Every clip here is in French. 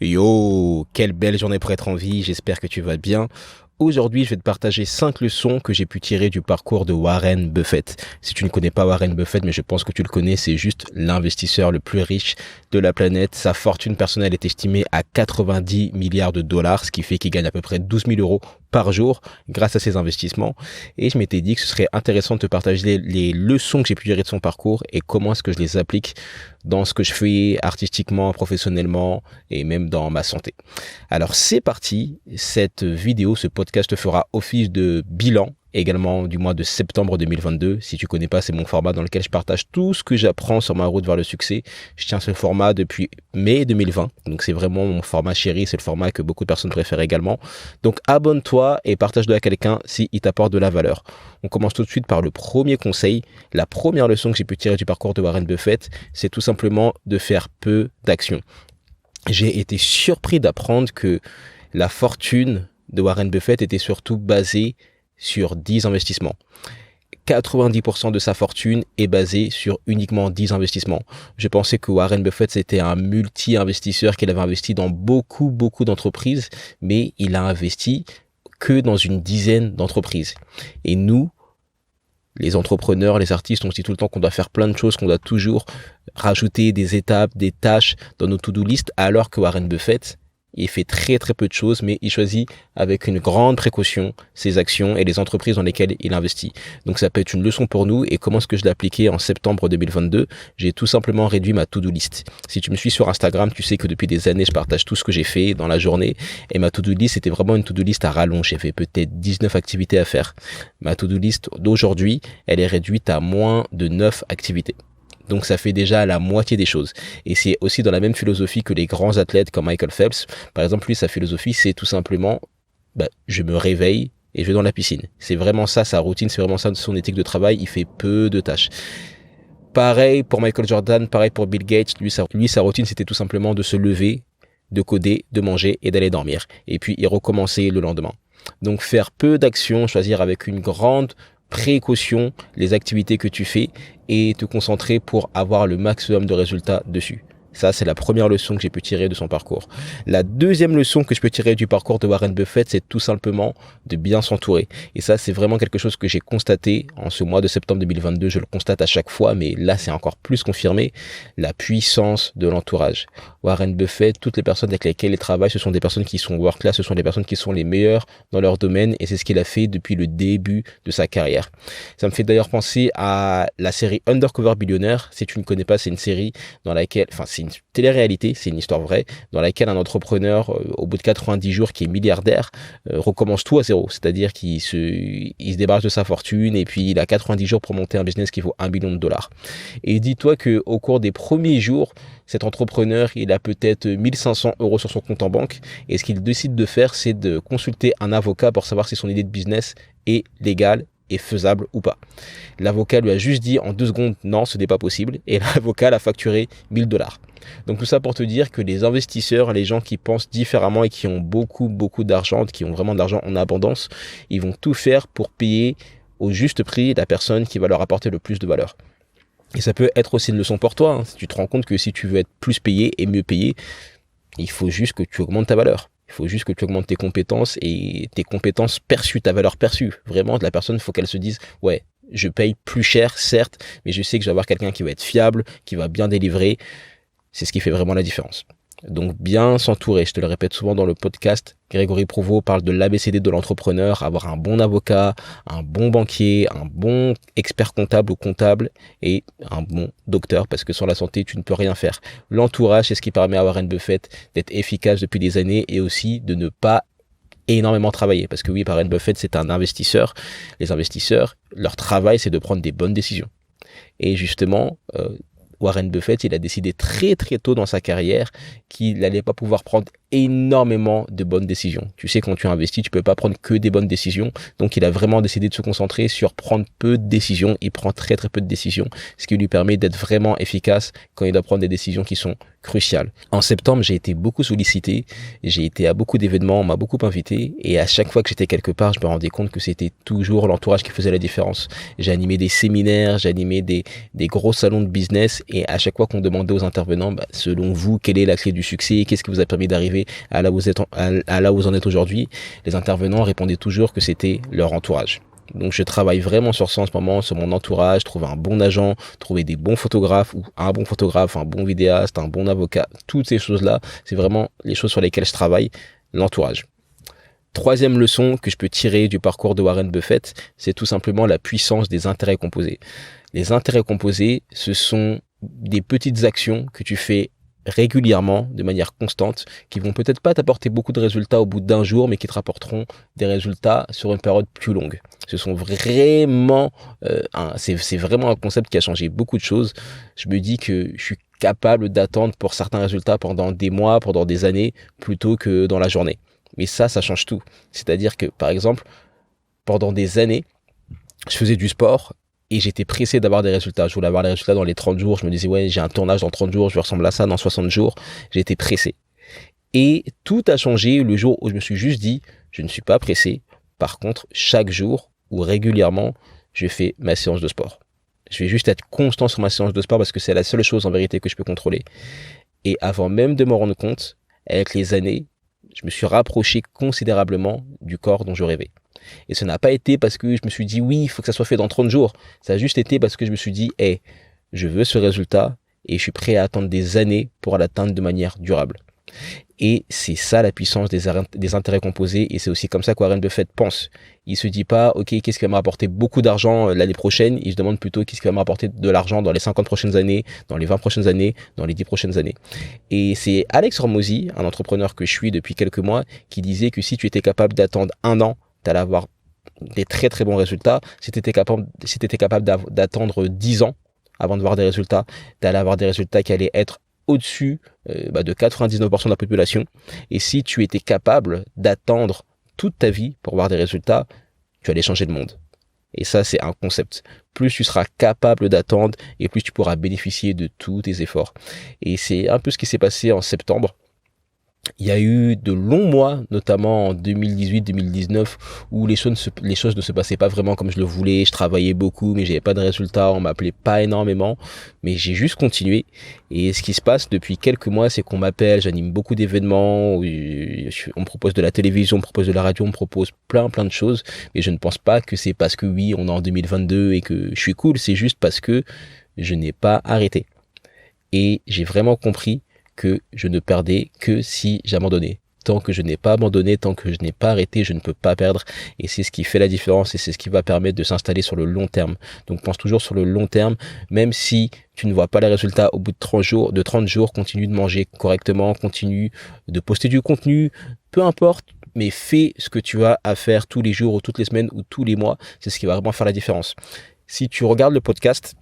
Yo, quelle belle journée pour être en vie, j'espère que tu vas bien. Aujourd'hui, je vais te partager 5 leçons que j'ai pu tirer du parcours de Warren Buffett. Si tu ne connais pas Warren Buffett, mais je pense que tu le connais, c'est juste l'investisseur le plus riche de la planète. Sa fortune personnelle est estimée à 90 milliards de dollars, ce qui fait qu'il gagne à peu près 12 000 euros par jour grâce à ses investissements. Et je m'étais dit que ce serait intéressant de te partager les leçons que j'ai pu tirer de son parcours et comment est-ce que je les applique dans ce que je fais artistiquement, professionnellement et même dans ma santé. Alors c'est parti, cette vidéo, ce podcast fera office de bilan également du mois de septembre 2022. Si tu connais pas, c'est mon format dans lequel je partage tout ce que j'apprends sur ma route vers le succès. Je tiens ce format depuis mai 2020, donc c'est vraiment mon format chéri, c'est le format que beaucoup de personnes préfèrent également. Donc abonne-toi et partage-le à quelqu'un si il t'apporte de la valeur. On commence tout de suite par le premier conseil. La première leçon que j'ai pu tirer du parcours de Warren Buffett, c'est tout simplement de faire peu d'actions. J'ai été surpris d'apprendre que la fortune de Warren Buffett était surtout basée sur 10 investissements. 90% de sa fortune est basée sur uniquement 10 investissements. Je pensais que Warren Buffett c'était un multi-investisseur, qu'il avait investi dans beaucoup d'entreprises, mais il a investi que dans une dizaine d'entreprises. Et nous, les entrepreneurs, les artistes, on se dit tout le temps qu'on doit faire plein de choses, qu'on doit toujours rajouter des étapes, des tâches dans nos to-do list, alors que Warren Buffett, il fait très peu de choses, mais il choisit avec une grande précaution ses actions et les entreprises dans lesquelles il investit. Donc ça peut être une leçon pour nous. Et comment est-ce que je l'ai appliqué en septembre 2022 ? J'ai tout simplement réduit ma to-do list. Si tu me suis sur Instagram, tu sais que depuis des années, je partage tout ce que j'ai fait dans la journée. Et ma to-do list, c'était vraiment une to-do list à rallonge. J'ai fait peut-être 19 activités à faire. Ma to-do list d'aujourd'hui, elle est réduite à moins de 9 activités. Donc ça fait déjà la moitié des choses. Et c'est aussi dans la même philosophie que les grands athlètes comme Michael Phelps. Par exemple, lui, sa philosophie, c'est tout simplement, je me réveille et je vais dans la piscine. C'est vraiment ça, sa routine, c'est vraiment ça son éthique de travail. Il fait peu de tâches. Pareil pour Michael Jordan, pareil pour Bill Gates. Lui, sa routine, c'était tout simplement de se lever, de coder, de manger et d'aller dormir. Et puis, il recommençait le lendemain. Donc, faire peu d'actions, choisir avec une grande précaution les activités que tu fais et te concentrer pour avoir le maximum de résultats dessus. Ça, c'est la première leçon que j'ai pu tirer de son parcours. La deuxième leçon que je peux tirer du parcours de Warren Buffett, c'est tout simplement de bien s'entourer. Et ça, c'est vraiment quelque chose que j'ai constaté en ce mois de septembre 2022. Je le constate à chaque fois, mais là, c'est encore plus confirmé. La puissance de l'entourage. Warren Buffett, toutes les personnes avec lesquelles il travaille, ce sont des personnes qui sont world class, ce sont des personnes qui sont les meilleures dans leur domaine et c'est ce qu'il a fait depuis le début de sa carrière. Ça me fait d'ailleurs penser à la série Undercover Billionaire. Si tu ne connais pas, c'est une série dans laquelle, c'est une télé-réalité, c'est une histoire vraie, dans laquelle un entrepreneur, au bout de 90 jours, qui est milliardaire, recommence tout à zéro. C'est-à-dire qu'il se débarrasse de sa fortune et puis il a 90 jours pour monter un business qui vaut $1 billion. Et dis-toi qu'au cours des premiers jours, cet entrepreneur, il a peut-être 1 500 euros sur son compte en banque. Et ce qu'il décide de faire, c'est de consulter un avocat pour savoir si son idée de business est légale est faisable ou pas. L'avocat lui a juste dit en 2 secondes non, ce n'est pas possible et l'avocat l'a facturé $1 000. Donc tout ça pour te dire que les investisseurs, les gens qui pensent différemment et qui ont beaucoup d'argent, qui ont vraiment de l'argent en abondance, ils vont tout faire pour payer au juste prix la personne qui va leur apporter le plus de valeur. Et ça peut être aussi une leçon pour toi, hein. Si tu te rends compte que si tu veux être plus payé et mieux payé, il faut juste que tu augmentes ta valeur. Il faut juste que tu augmentes tes compétences et tes compétences perçues, ta valeur perçue. Vraiment, de la personne, il faut qu'elle se dise, ouais, je paye plus cher, certes, mais je sais que je vais avoir quelqu'un qui va être fiable, qui va bien délivrer. C'est ce qui fait vraiment la différence. Donc, bien s'entourer. Je te le répète souvent dans le podcast. Grégory Provost parle de l'ABCD de l'entrepreneur, avoir un bon avocat, un bon banquier, un bon expert comptable ou comptable et un bon docteur parce que sans la santé, tu ne peux rien faire. L'entourage, c'est ce qui permet à Warren Buffett d'être efficace depuis des années et aussi de ne pas énormément travailler. Parce que oui, Warren Buffett, c'est un investisseur. Les investisseurs, leur travail, c'est de prendre des bonnes décisions. Et justement, Warren Buffett, il a décidé très tôt dans sa carrière qu'il n'allait pas pouvoir prendre énormément de bonnes décisions. Tu sais, quand tu investis, tu peux pas prendre que des bonnes décisions. Donc, il a vraiment décidé de se concentrer sur prendre peu de décisions. Il prend très peu de décisions, ce qui lui permet d'être vraiment efficace quand il doit prendre des décisions qui sont crucial. En septembre, j'ai été beaucoup sollicité, j'ai été à beaucoup d'événements, on m'a beaucoup invité et à chaque fois que j'étais quelque part, je me rendais compte que c'était toujours l'entourage qui faisait la différence. J'ai animé des séminaires, j'ai animé des gros salons de business et à chaque fois qu'on demandait aux intervenants, selon vous, quelle est la clé du succès, qu'est-ce qui vous a permis d'arriver à là où vous en êtes aujourd'hui, les intervenants répondaient toujours que c'était leur entourage. Donc je travaille vraiment sur ça en ce moment, sur mon entourage, trouver un bon agent, trouver des bons photographes, ou un bon photographe, un bon vidéaste, un bon avocat, toutes ces choses-là, c'est vraiment les choses sur lesquelles je travaille, l'entourage. Troisième leçon que je peux tirer du parcours de Warren Buffett, c'est tout simplement la puissance des intérêts composés. Les intérêts composés, ce sont des petites actions que tu fais régulièrement, de manière constante, qui vont peut-être pas t'apporter beaucoup de résultats au bout d'un jour, mais qui te rapporteront des résultats sur une période plus longue. Ce sont vraiment, c'est vraiment un concept qui a changé beaucoup de choses. Je me dis que je suis capable d'attendre pour certains résultats pendant des mois, pendant des années, plutôt que dans la journée. Mais ça change tout. C'est-à-dire que, par exemple, pendant des années, je faisais du sport et j'étais pressé d'avoir des résultats. Je voulais avoir les résultats dans les 30 jours. Je me disais, ouais, j'ai un tournage dans 30 jours, je vais ressembler à ça dans 60 jours. J'étais pressé. Et tout a changé le jour où je me suis juste dit, je ne suis pas pressé. Par contre, chaque jour ou régulièrement, je fais ma séance de sport. Je vais juste être constant sur ma séance de sport parce que c'est la seule chose en vérité que je peux contrôler. Et avant même de m'en rendre compte, avec les années, je me suis rapproché considérablement du corps dont je rêvais. Et ce n'a pas été parce que je me suis dit, oui, il faut que ça soit fait dans 30 jours. Ça a juste été parce que je me suis dit, hey, je veux ce résultat et je suis prêt à attendre des années pour l'atteindre de manière durable. Et c'est ça la puissance des intérêts composés et c'est aussi comme ça que Warren Buffett pense. Il se dit pas, ok, qu'est-ce qui va me rapporter beaucoup d'argent l'année prochaine? Il se demande plutôt qu'est-ce qui va me rapporter de l'argent dans les 50 prochaines années, dans les 20 prochaines années, dans les 10 prochaines années. Et c'est Alex Hormozy, un entrepreneur que je suis depuis quelques mois, qui disait que si tu étais capable d'attendre un an, tu allais avoir des très très bons résultats. Si tu étais capable d'attendre 10 ans avant de voir des résultats, tu allais avoir des résultats qui allaient être au-dessus de 99% de la population. Et si tu étais capable d'attendre toute ta vie pour voir des résultats, tu allais changer le monde. Et ça, c'est un concept. Plus tu seras capable d'attendre et plus tu pourras bénéficier de tous tes efforts. Et c'est un peu ce qui s'est passé en septembre. Il y a eu de longs mois, notamment en 2018-2019, où les choses ne se passaient pas vraiment comme je le voulais. Je travaillais beaucoup, mais j'avais pas de résultats. On m'appelait pas énormément, mais j'ai juste continué. Et ce qui se passe depuis quelques mois, c'est qu'on m'appelle, j'anime beaucoup d'événements, on me propose de la télévision, on me propose de la radio, on me propose plein de choses. Mais je ne pense pas que c'est parce que oui, on est en 2022 et que je suis cool. C'est juste parce que je n'ai pas arrêté. Et j'ai vraiment compris que je ne perdais que si j'abandonnais. Tant que je n'ai pas abandonné, tant que je n'ai pas arrêté, je ne peux pas perdre. Et c'est ce qui fait la différence et c'est ce qui va permettre de s'installer sur le long terme. Donc pense toujours sur le long terme, même si tu ne vois pas les résultats au bout de 30 jours, continue de manger correctement, continue de poster du contenu, peu importe, mais fais ce que tu as à faire tous les jours ou toutes les semaines ou tous les mois. C'est ce qui va vraiment faire la différence. Si tu regardes le podcast,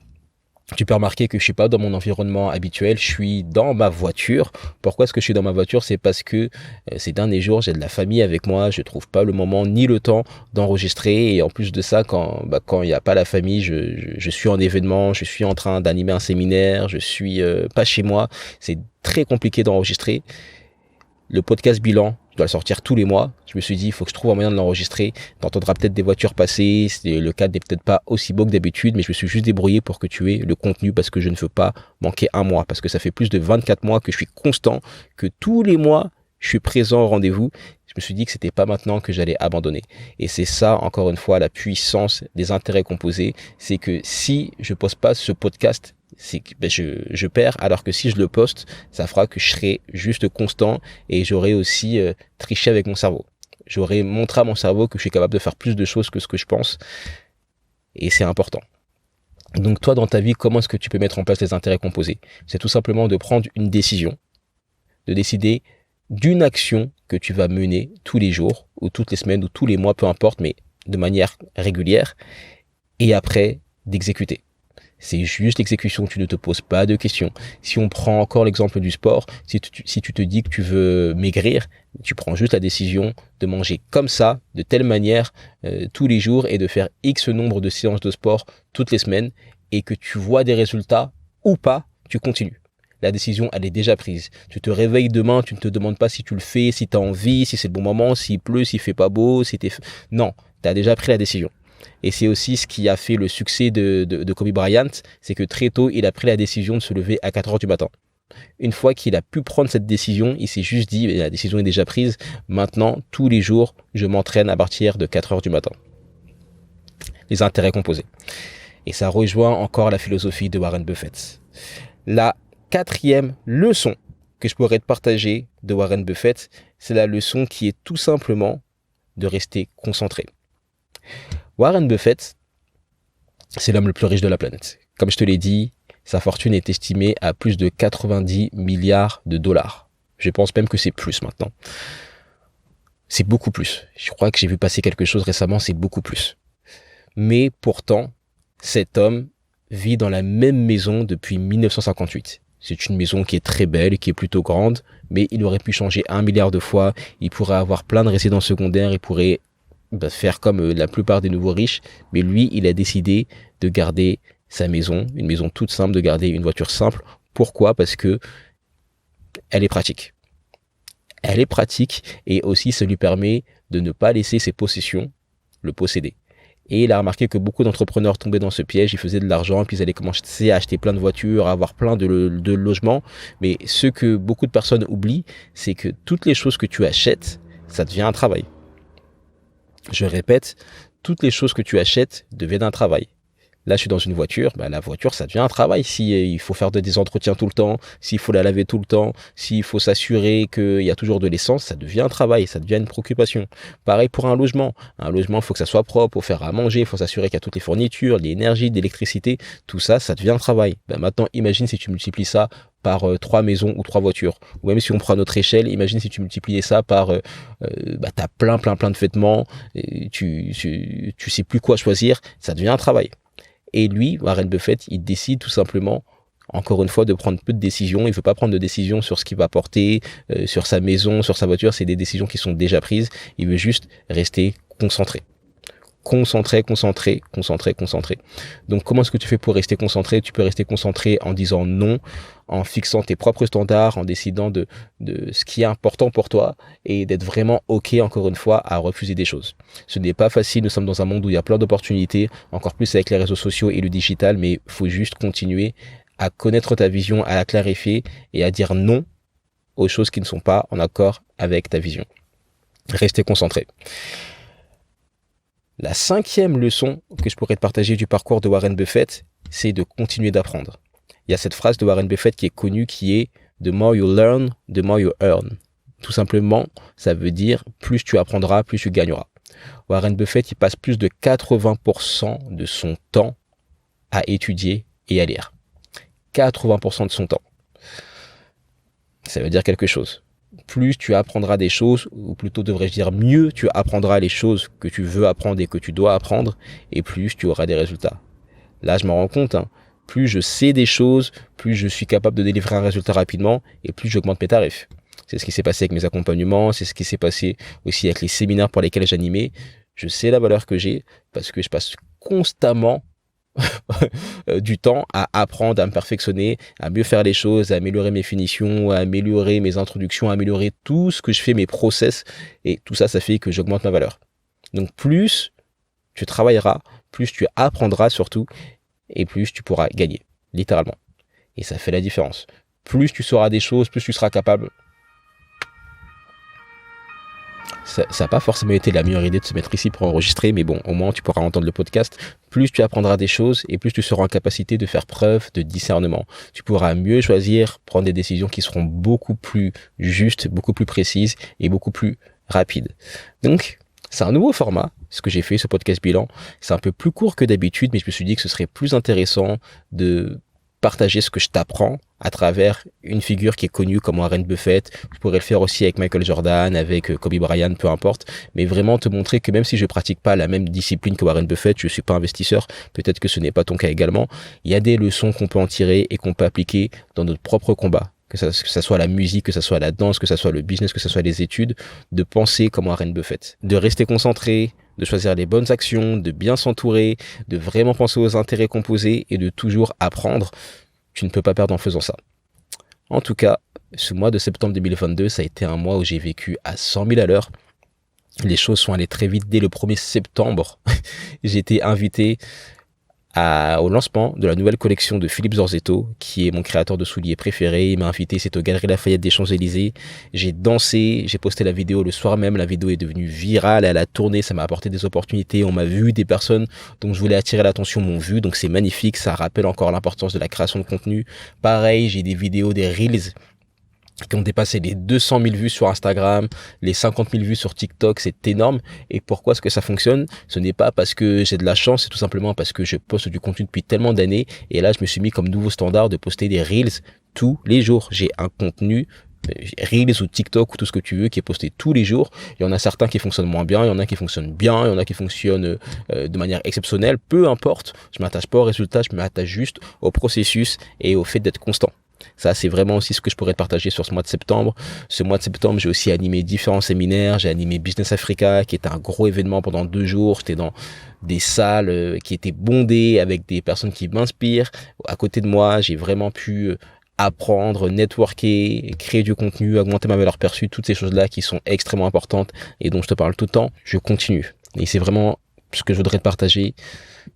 tu peux remarquer que je suis pas dans mon environnement habituel, je suis dans ma voiture. Pourquoi est-ce que je suis dans ma voiture? C'est parce que ces derniers jours, j'ai de la famille avec moi, je trouve pas le moment ni le temps d'enregistrer. Et en plus de ça, quand il n'y a pas la famille, je suis en événement, je suis en train d'animer un séminaire, je suis pas chez moi. C'est très compliqué d'enregistrer. Le podcast bilan, je dois le sortir tous les mois. Je me suis dit, il faut que je trouve un moyen de l'enregistrer. T'entendras peut-être des voitures passer. Le cadre n'est peut-être pas aussi beau que d'habitude, mais je me suis juste débrouillé pour que tu aies le contenu parce que je ne veux pas manquer un mois. Parce que ça fait plus de 24 mois que je suis constant, que tous les mois, je suis présent au rendez-vous. Je me suis dit que c'était pas maintenant que j'allais abandonner. Et c'est ça, encore une fois, la puissance des intérêts composés. C'est que si je poste pas ce podcast, c'est que je perds, alors que si je le poste, ça fera que je serai juste constant et j'aurai aussi triché avec mon cerveau. J'aurai montré à mon cerveau que je suis capable de faire plus de choses que ce que je pense et c'est important. Donc toi, dans ta vie, comment est-ce que tu peux mettre en place les intérêts composés? C'est tout simplement de prendre une décision, de décider d'une action que tu vas mener tous les jours ou toutes les semaines ou tous les mois, peu importe, mais de manière régulière et après d'exécuter. C'est juste l'exécution, tu ne te poses pas de questions. Si on prend encore l'exemple du sport, si tu te dis que tu veux maigrir, tu prends juste la décision de manger comme ça, de telle manière, tous les jours et de faire X nombre de séances de sport toutes les semaines et que tu vois des résultats ou pas, tu continues. la décision, elle est déjà prise. Tu te réveilles demain, tu ne te demandes pas si tu le fais, si tu as envie, si c'est le bon moment, s'il pleut, s'il fait pas beau, si t'es... Non, tu as déjà pris la décision. Et c'est aussi ce qui a fait le succès de Kobe Bryant, c'est que très tôt, il a pris la décision de se lever à 4 heures du matin. Une fois qu'il a pu prendre cette décision, il s'est juste dit, la décision est déjà prise, maintenant, tous les jours, je m'entraîne à partir de 4 heures du matin. Les intérêts composés. Et ça rejoint encore la philosophie de Warren Buffett. La quatrième leçon que je pourrais te partager de Warren Buffett, c'est la leçon qui est tout simplement de rester concentré. Warren Buffett, c'est l'homme le plus riche de la planète. Comme je te l'ai dit, sa fortune est estimée à plus de 90 milliards de dollars. Je pense même que c'est plus maintenant. C'est beaucoup plus. Je crois que j'ai vu passer quelque chose récemment, c'est beaucoup plus. Mais pourtant, cet homme vit dans la même maison depuis 1958. C'est une maison qui est très belle, qui est plutôt grande, mais il aurait pu changer 1 milliard de fois. Il pourrait avoir plein de résidences secondaires, il pourrait faire comme la plupart des nouveaux riches. Mais lui, il a décidé de garder sa maison, une maison toute simple, de garder une voiture simple. Pourquoi ? Parce que elle est pratique. Elle est pratique et aussi ça lui permet de ne pas laisser ses possessions le posséder. Et il a remarqué que beaucoup d'entrepreneurs tombaient dans ce piège, ils faisaient de l'argent, puis ils allaient commencer à acheter plein de voitures, à avoir plein de logements. Mais ce que beaucoup de personnes oublient, c'est que toutes les choses que tu achètes, ça devient un travail. Je répète, toutes les choses que tu achètes deviennent un travail. Là, je suis dans une voiture, la voiture, ça devient un travail. Si il faut faire des entretiens tout le temps, s'il faut la laver tout le temps, s'il faut s'assurer qu'il y a toujours de l'essence, ça devient un travail, ça devient une préoccupation. Pareil pour un logement. Un logement, il faut que ça soit propre, il faut faire à manger, il faut s'assurer qu'il y a toutes les fournitures, l'énergie, l'électricité, tout ça, ça devient un travail. Maintenant, imagine si tu multiplies ça par 3 maisons ou 3 voitures. Ou même si on prend notre échelle, imagine si tu multipliais ça par t'as plein de vêtements, et tu sais plus quoi choisir, ça devient un travail. Et lui, Warren Buffett, il décide tout simplement, encore une fois, de prendre peu de décisions. Il ne veut pas prendre de décisions sur ce qu'il va porter, sur sa maison, sur sa voiture. C'est des décisions qui sont déjà prises. Il veut juste rester concentré. Concentré. Donc, comment est-ce que tu fais pour rester concentré ? Tu peux rester concentré en disant non, en fixant tes propres standards, en décidant de ce qui est important pour toi et d'être vraiment OK, encore une fois, à refuser des choses. Ce n'est pas facile, nous sommes dans un monde où il y a plein d'opportunités, encore plus avec les réseaux sociaux et le digital, mais il faut juste continuer à connaître ta vision, à la clarifier et à dire non aux choses qui ne sont pas en accord avec ta vision. Rester concentré. La 5e leçon que je pourrais te partager du parcours de Warren Buffett, c'est de continuer d'apprendre. Il y a cette phrase de Warren Buffett qui est connue qui est « The more you learn, the more you earn ». Tout simplement, ça veut dire plus tu apprendras, plus tu gagneras. Warren Buffett, il passe plus de 80% de son temps à étudier et à lire. 80% de son temps. Ça veut dire quelque chose. Plus tu apprendras des choses, ou plutôt devrais-je dire mieux tu apprendras les choses que tu veux apprendre et que tu dois apprendre, et plus tu auras des résultats. Là, je me rends compte, plus je sais des choses, plus je suis capable de délivrer un résultat rapidement, et plus j'augmente mes tarifs. C'est ce qui s'est passé avec mes accompagnements, c'est ce qui s'est passé aussi avec les séminaires pour lesquels j'animais. Je sais la valeur que j'ai, parce que je passe constamment du temps à apprendre, à me perfectionner, à mieux faire les choses, à améliorer mes finitions, à améliorer mes introductions, à améliorer tout ce que je fais, mes process, et tout ça, ça fait que j'augmente ma valeur. Donc plus tu travailleras, plus tu apprendras surtout, et plus tu pourras gagner, littéralement. Et ça fait la différence. Plus tu sauras des choses, plus tu seras capable. Ça n'a pas forcément été la meilleure idée de se mettre ici pour enregistrer, mais bon, au moins tu pourras entendre le podcast. Plus tu apprendras des choses et plus tu seras en capacité de faire preuve de discernement. Tu pourras mieux choisir, prendre des décisions qui seront beaucoup plus justes, beaucoup plus précises et beaucoup plus rapides. Donc, c'est un nouveau format, ce que j'ai fait, ce podcast bilan. C'est un peu plus court que d'habitude, mais je me suis dit que ce serait plus intéressant de partager ce que je t'apprends à travers une figure qui est connue comme Warren Buffett. Je pourrais le faire aussi avec Michael Jordan, avec Kobe Bryant, peu importe. Mais vraiment te montrer que même si je pratique pas la même discipline que Warren Buffett, je suis pas investisseur, peut-être que ce n'est pas ton cas également, il y a des leçons qu'on peut en tirer et qu'on peut appliquer dans notre propre combat. Que ça soit la musique, que ça soit la danse, que ça soit le business, que ça soit les études, de penser comme Warren Buffett, de rester concentré, de choisir les bonnes actions, de bien s'entourer, de vraiment penser aux intérêts composés et de toujours apprendre. Tu ne peux pas perdre en faisant ça. En tout cas, ce mois de septembre 2022, ça a été un mois où j'ai vécu à 100 000 à l'heure. Les choses sont allées très vite. Dès le 1er septembre, j'ai été invité au lancement de la nouvelle collection de Philippe Zorzetto, qui est mon créateur de souliers préféré. Il m'a invité, c'est aux Galeries Lafayette des Champs-Élysées. J'ai dansé, j'ai posté la vidéo le soir même. La vidéo est devenue virale, elle a tourné, ça m'a apporté des opportunités. On m'a vu, des personnes dont je voulais attirer l'attention m'ont vu, donc c'est magnifique. Ça rappelle encore l'importance de la création de contenu. Pareil, j'ai des vidéos, des Reels qui ont dépassé les 200 000 vues sur Instagram, les 50 000 vues sur TikTok, c'est énorme. Et pourquoi est-ce que ça fonctionne? Ce n'est pas parce que j'ai de la chance, c'est tout simplement parce que je poste du contenu depuis tellement d'années. Et là, je me suis mis comme nouveau standard de poster des Reels tous les jours. J'ai un contenu Reels ou TikTok ou tout ce que tu veux qui est posté tous les jours. Il y en a certains qui fonctionnent moins bien, il y en a qui fonctionnent bien, il y en a qui fonctionnent de manière exceptionnelle. Peu importe, je m'attache pas au résultat, je m'attache juste au processus et au fait d'être constant. Ça, c'est vraiment aussi ce que je pourrais te partager sur ce mois de septembre. Ce mois de septembre, j'ai aussi animé différents séminaires. J'ai animé Business Africa, qui était un gros événement pendant 2 jours. J'étais dans des salles qui étaient bondées avec des personnes qui m'inspirent. À côté de moi, j'ai vraiment pu apprendre, networker, créer du contenu, augmenter ma valeur perçue, toutes ces choses-là qui sont extrêmement importantes et dont je te parle tout le temps. Je continue. Et c'est vraiment ce que je voudrais te partager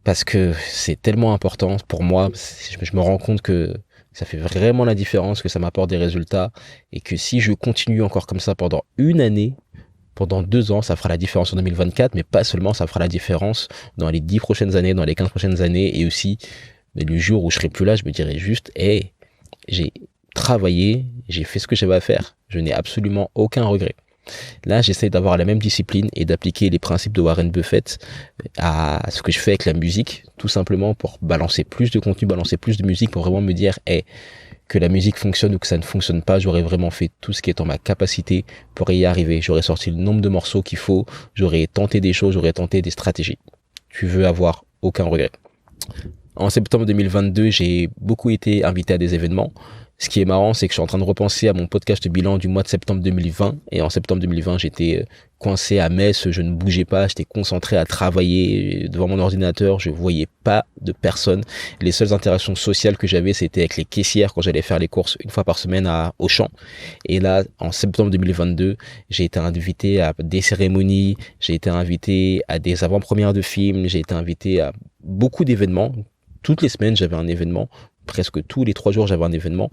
parce que c'est tellement important pour moi. Je me rends compte que ça fait vraiment la différence, que ça m'apporte des résultats et que si je continue encore comme ça pendant une année, pendant 2 ans, ça fera la différence en 2024, mais pas seulement, ça fera la différence dans les 10 prochaines années, dans les 15 prochaines années et aussi le jour où je serai plus là, je me dirai juste, hey, j'ai travaillé, j'ai fait ce que j'avais à faire, je n'ai absolument aucun regret. Là, j'essaie d'avoir la même discipline et d'appliquer les principes de Warren Buffett à ce que je fais avec la musique, tout simplement pour balancer plus de contenu, balancer plus de musique, pour vraiment me dire que la musique fonctionne ou que ça ne fonctionne pas, j'aurais vraiment fait tout ce qui est en ma capacité pour y arriver. J'aurais sorti le nombre de morceaux qu'il faut, j'aurais tenté des choses, j'aurais tenté des stratégies. Tu veux avoir aucun regret. En septembre 2022, j'ai beaucoup été invité à des événements. Ce qui est marrant, c'est que je suis en train de repenser à mon podcast bilan du mois de septembre 2020. Et en septembre 2020, j'étais coincé à Metz, je ne bougeais pas, j'étais concentré à travailler devant mon ordinateur, je voyais pas de personne. Les seules interactions sociales que j'avais, c'était avec les caissières quand j'allais faire les courses une fois par semaine à Auchan. Et là, en septembre 2022, j'ai été invité à des cérémonies, j'ai été invité à des avant-premières de films, j'ai été invité à beaucoup d'événements. Toutes les semaines, j'avais un événement. Presque tous les 3 jours, j'avais un événement.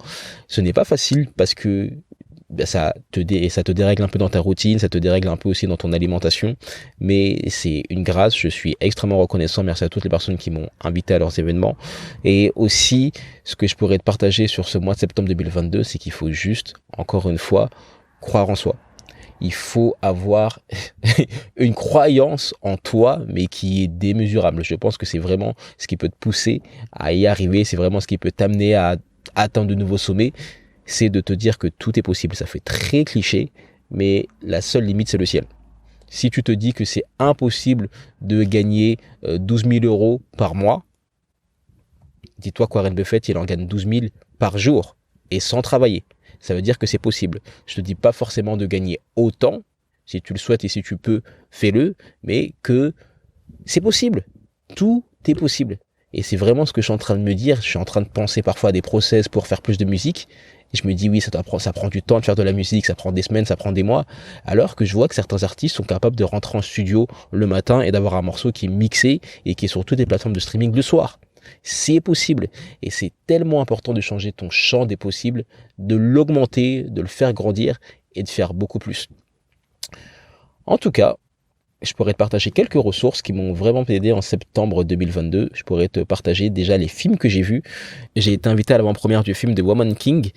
Ce n'est pas facile parce que ça te dérègle un peu dans ta routine, ça te dérègle un peu aussi dans ton alimentation. Mais c'est une grâce, je suis extrêmement reconnaissant. Merci à toutes les personnes qui m'ont invité à leurs événements. Et aussi, ce que je pourrais te partager sur ce mois de septembre 2022, c'est qu'il faut juste, encore une fois, croire en soi. Il faut avoir une croyance en toi, mais qui est démesurable. Je pense que c'est vraiment ce qui peut te pousser à y arriver. C'est vraiment ce qui peut t'amener à atteindre de nouveaux sommets. C'est de te dire que tout est possible. Ça fait très cliché, mais la seule limite, c'est le ciel. Si tu te dis que c'est impossible de gagner 12 000 euros par mois, dis-toi qu'Warren Buffett, il en gagne 12 000 par jour et sans travailler. Ça veut dire que c'est possible. Je te dis pas forcément de gagner autant, si tu le souhaites et si tu peux, fais-le, mais que c'est possible. Tout est possible. Et c'est vraiment ce que je suis en train de me dire. Je suis en train de penser parfois à des process pour faire plus de musique. Et je me dis, oui, ça prend du temps de faire de la musique, ça prend des semaines, ça prend des mois. Alors que je vois que certains artistes sont capables de rentrer en studio le matin et d'avoir un morceau qui est mixé et qui est sur toutes les plateformes de streaming le soir. C'est possible et c'est tellement important de changer ton champ des possibles, de l'augmenter, de le faire grandir et de faire beaucoup plus. En tout cas, je pourrais te partager quelques ressources qui m'ont vraiment aidé en septembre 2022. Je pourrais te partager déjà les films que j'ai vus. J'ai été invité à l'avant-première du film The Woman King,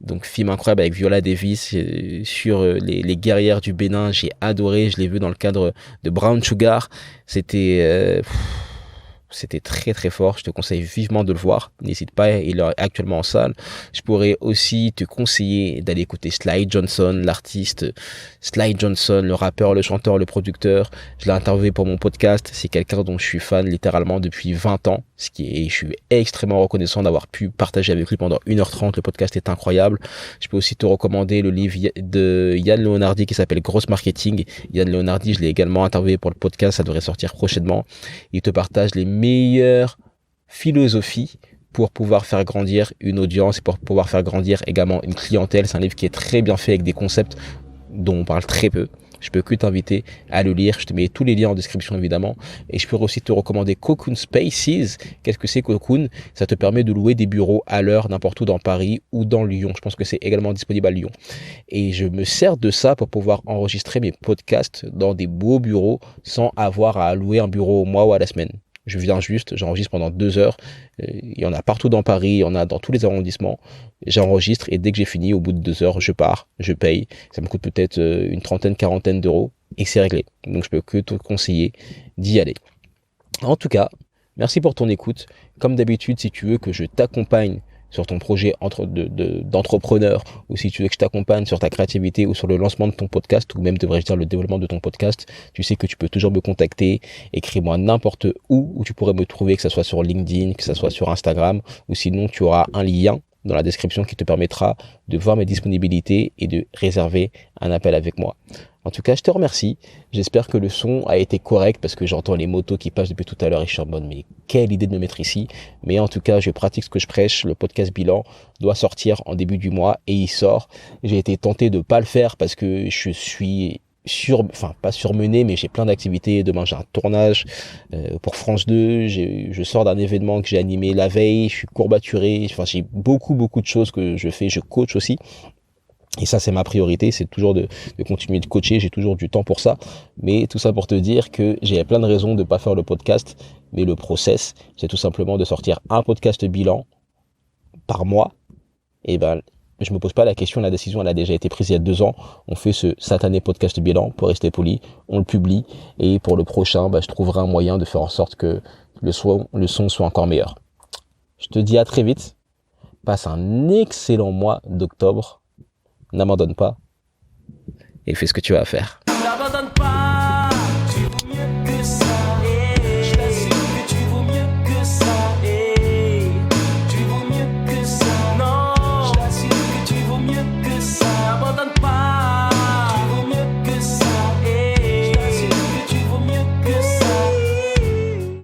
donc film incroyable avec Viola Davis sur les guerrières du Bénin. J'ai adoré, je l'ai vu dans le cadre de Brown Sugar. C'était très très fort, je te conseille vivement de le voir, n'hésite pas, il est actuellement en salle. Je pourrais aussi te conseiller d'aller écouter Sly Johnson, l'artiste Sly Johnson, le rappeur, le chanteur, le producteur. Je l'ai interviewé pour mon podcast, c'est quelqu'un dont je suis fan littéralement depuis 20 ans, je suis extrêmement reconnaissant d'avoir pu partager avec lui pendant 1h30, le podcast est incroyable. Je peux aussi te recommander le livre de Yann Leonardi qui s'appelle Grosse Marketing. Yann Leonardi, je l'ai également interviewé pour le podcast, ça devrait sortir prochainement. Il te partage les meilleures philosophies pour pouvoir faire grandir une audience et pour pouvoir faire grandir également une clientèle. C'est un livre qui est très bien fait avec des concepts dont on parle très peu. Je peux que t'inviter à le lire. Je te mets tous les liens en description évidemment. Et je peux aussi te recommander Cocoon Spaces. Qu'est-ce que c'est Cocoon? Ça te permet de louer des bureaux à l'heure n'importe où dans Paris ou dans Lyon. Je pense que c'est également disponible à Lyon. Et je me sers de ça pour pouvoir enregistrer mes podcasts dans des beaux bureaux sans avoir à louer un bureau au mois ou à la semaine. Je viens juste, j'enregistre pendant 2 heures. Il y en a partout dans Paris, il y en a dans tous les arrondissements. J'enregistre et dès que j'ai fini, au bout de 2 heures, je pars, je paye. Ça me coûte peut-être une trentaine, quarantaine d'euros et c'est réglé. Donc je peux que te conseiller d'y aller. En tout cas, merci pour ton écoute. Comme d'habitude, si tu veux que je t'accompagne sur ton projet d'entrepreneur ou si tu veux que je t'accompagne sur ta créativité ou sur le lancement de ton podcast ou même devrais-je dire le développement de ton podcast, tu sais que tu peux toujours me contacter, écris-moi n'importe où tu pourrais me trouver, que ce soit sur LinkedIn, que ce soit sur Instagram ou sinon tu auras un lien dans la description qui te permettra de voir mes disponibilités et de réserver un appel avec moi. En tout cas, je te remercie. J'espère que le son a été correct parce que j'entends les motos qui passent depuis tout à l'heure et je suis en mode mais quelle idée de me mettre ici. Mais en tout cas, je pratique ce que je prêche. Le podcast bilan doit sortir en début du mois et il sort. J'ai été tenté de pas le faire parce que je suis pas surmené, mais j'ai plein d'activités. Demain, j'ai un tournage pour France 2. Je sors d'un événement que j'ai animé la veille. Je suis courbaturé. Enfin, j'ai beaucoup de choses que je fais. Je coach aussi. Et ça, c'est ma priorité, c'est toujours de continuer de coacher, j'ai toujours du temps pour ça. Mais tout ça pour te dire que j'ai plein de raisons de ne pas faire le podcast. Mais le process, c'est tout simplement de sortir un podcast bilan par mois. Et ben, je me pose pas la question, la décision, elle a déjà été prise il y a 2 ans. On fait ce satané podcast bilan, pour rester poli, on le publie. Et pour le prochain, je trouverai un moyen de faire en sorte que le son soit encore meilleur. Je te dis à très vite. Passe un excellent mois d'octobre. N'abandonne pas et fais ce que tu as à faire. N'abandonne pas.